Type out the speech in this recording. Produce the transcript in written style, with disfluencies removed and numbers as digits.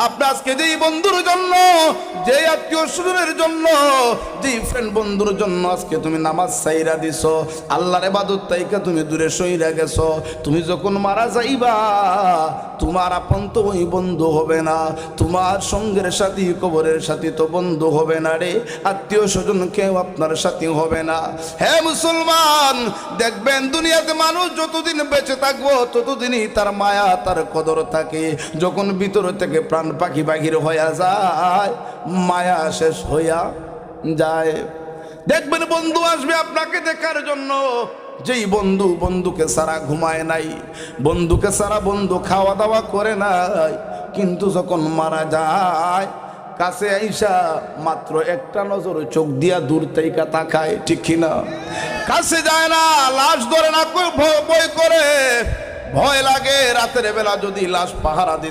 আপনি আজকে যেই বন্ধুর জন্য, যেই আত্মীয় স্বজনের জন্য, যেই ফ্রেন্ড বন্ধুর জন্য আজকে তুমি নামাজ ছাইরা দিছো, আল্লাহর ইবাদত তাইকা তুমি দূরে সইরা গেছো, তুমি যখন মারা যাইবা তোমার আপন তো ওই বন্ধু হবে না, তোমার সঙ্গের সাথী কবরের সাথী তো বন্ধু হবে না রে, আত্মীয় স্বজন কেউ আপনার সাথী হবে না। হে মুসলমান, দেখবেন দুনিয়াতে মানুষ যতদিন বেঁচে থাকবো ততদিনই তার মায়া তার কদর থাকে। যখন ভিতর থেকে প্রাণ পাখি বাহির হইয়া যায়, মায়া শেষ হইয়া যায়। দেখবেন বন্ধু আসবে আপনাকে দেখার জন্য, যেই বন্ধু বন্ধুকে সারা ঘুমায় নাই, বন্ধুকে সারা বন্ধু খাওয়া দাওয়া করে নাই, কিন্তু যখন মারা যায় কাছে আইসা মাত্র একটা নজর চোখ দিয়া দূর থেকে তাকায়, ঠিক কিনা? কাছে যায় না, লাশ ধরে না, ভয় করে, ভয় লাগে রাতের বেলা যদি লাশ পাহারা দিতে